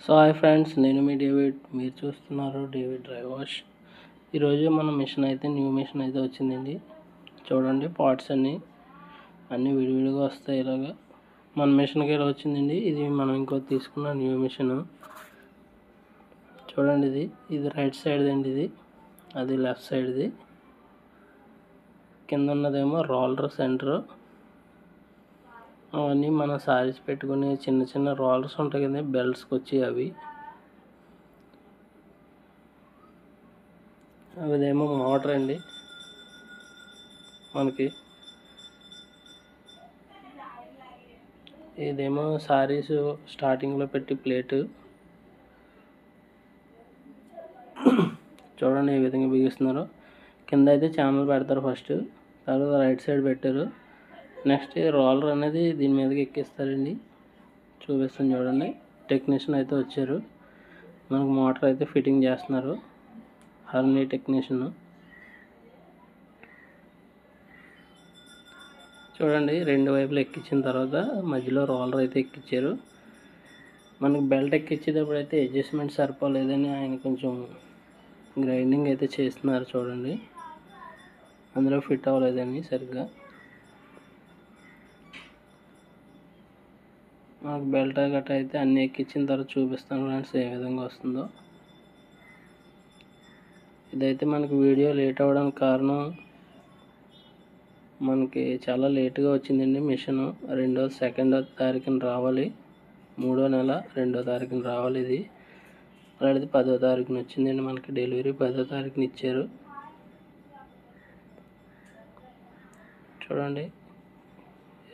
So hi friends, నేను మీ David. మీరు చూస్తున్నారు డేవిడ్ డ్రై వాష్. ఈరోజు మన మిషన్ అయితే న్యూ మిషన్ అయితే వచ్చిందండి. చూడండి, పార్ట్స్ అన్నీ విడివిడిగా వస్తాయి. ఇలాగా మన మిషన్కి ఇలా వచ్చిందండి. ఇది మనం ఇంకో తీసుకున్న న్యూ మిషన్. చూడండి, ఇది రైట్ సైడ్ అండి. అది లెఫ్ట్ సైడ్ది. కింద ఉన్నదేమో రోలర్ సెంటర్. అవన్నీ మన సారీస్ పెట్టుకుని చిన్న చిన్న రోలర్స్ ఉంటాయి కదా, బెల్ట్స్కి వచ్చి అదేమో మోటార్ అండి. మనకి ఇదేమో సారీస్ స్టార్టింగ్లో పెట్టి ప్లేటు. చూడండి ఏ విధంగా బిగిస్తున్నారు. కింద అయితే ఛానల్ పెడతారు ఫస్ట్, తర్వాత రైట్ సైడ్ పెట్టారు. నెక్స్ట్ రోలర్ అనేది దీని మీదకి ఎక్కిస్తారండి. చూపిస్తాను చూడండి. టెక్నీషియన్ అయితే వచ్చారు. మనకు మోటార్ అయితే ఫిట్టింగ్ చేస్తున్నారు. హర్నీ టెక్నీషియన్. చూడండి, రెండు వైపులు ఎక్కించిన తర్వాత మధ్యలో రోలర్ అయితే ఎక్కించారు. మనకు బెల్ట్ ఎక్కించేటప్పుడు అయితే అడ్జస్ట్మెంట్ సరిపోలేదని ఆయన కొంచెం గ్రైండింగ్ అయితే చేస్తున్నారు. చూడండి, అందులో ఫిట్ అవ్వలేదని సరిగ్గా. మనకు బెల్ట్ గట్రా అయితే అన్నీ ఎక్కించిన తర్వాత చూపిస్తాను ఫ్రెండ్స్ ఏ విధంగా వస్తుందో. ఇదైతే మనకి వీడియో లేట్ అవ్వడానికి కారణం, మనకి చాలా లేట్గా వచ్చిందండి మిషన్. 2వ తారీఖున రావాలి. 3వ నెల 2వ తారీఖున రావాలి. ఇది అలాంటిది 10వ తారీఖున వచ్చిందండి. మనకి డెలివరీ 10వ తారీఖున ఇచ్చారు. చూడండి,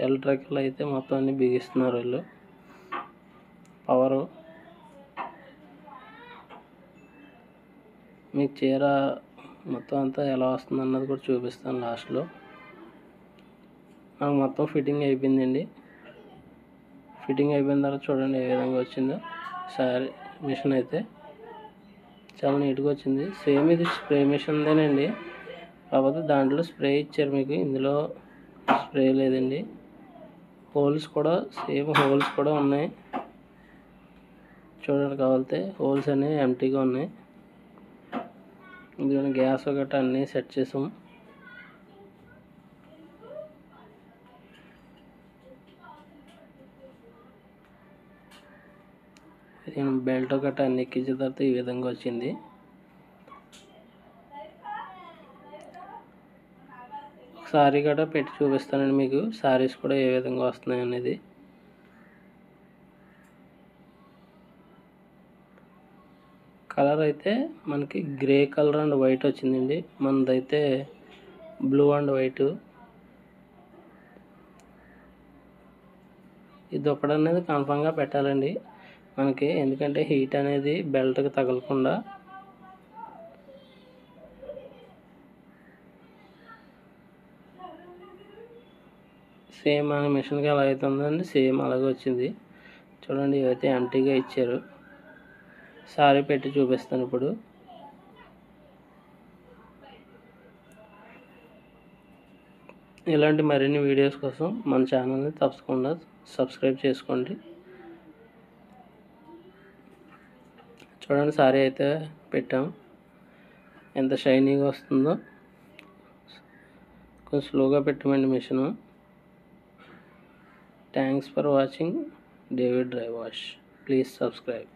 ఎలక్ట్రికల్ అయితే మొత్తం అన్ని బిగిస్తున్నారు వీళ్ళు. పవరు మీకు చీర మొత్తం అంతా ఎలా వస్తుంది అన్నది కూడా చూపిస్తాను లాస్ట్లో. నాకు మొత్తం ఫిట్టింగ్ అయిపోయిందండి. ఫిట్టింగ్ అయిపోయిన తర్వాత చూడండి ఏ విధంగా వచ్చిందో సారీ. మిషన్ అయితే చాలా నీట్గా వచ్చింది. సేమ్ ఇది స్ప్రే మిషన్దేనండి, కాకపోతే దాంట్లో స్ప్రే ఇచ్చారు మీకు. ఇందులో స్ప్రే లేదండి. హోల్స్ కూడా సేమ్ హోల్స్ కూడా ఉన్నాయి. చూడండి, కావాలితే హోల్స్ అనేవి ఎంటీగా ఉన్నాయి. ఇందులో గ్యాస్ గట్రా అన్నీ సెట్ చేసాం. బెల్ట్ గట్రా అన్ని ఎక్కించిన తర్వాత ఈ విధంగా వచ్చింది. సారీ గట్రా పెట్టి చూపిస్తానండి మీకు, సారీస్ కూడా ఏ విధంగా వస్తున్నాయి అనేది. కలర్ అయితే మనకి గ్రే కలర్ అండ్ వైట్ వచ్చిందండి. మనదైతే బ్లూ అండ్ వైట్. ఈ దుప్పటి అనేది కన్ఫామ్గా పెట్టాలండి మనకి, ఎందుకంటే హీట్ అనేది బెల్ట్కి తగలకుండా. సేమ్ మన మిషన్కి ఎలా అయితే ఉందండి, సేమ్ అలాగే వచ్చింది. చూడండి, ఇవైతే ఎంటీగా ఇచ్చారు. సారీ పెట్టి చూపిస్తాను ఇప్పుడు. ఇలాంటి మరిన్ని వీడియోస్ కోసం మన ఛానల్ని తప్పకుండా సబ్స్క్రైబ్ చేసుకోండి. చూడండి, సారీ అయితే పెట్టాం, ఎంత షైనీగా వస్తుందో. కొంచెం స్లోగా పెట్టమండి machine. Thanks for watching David dry wash. Please subscribe.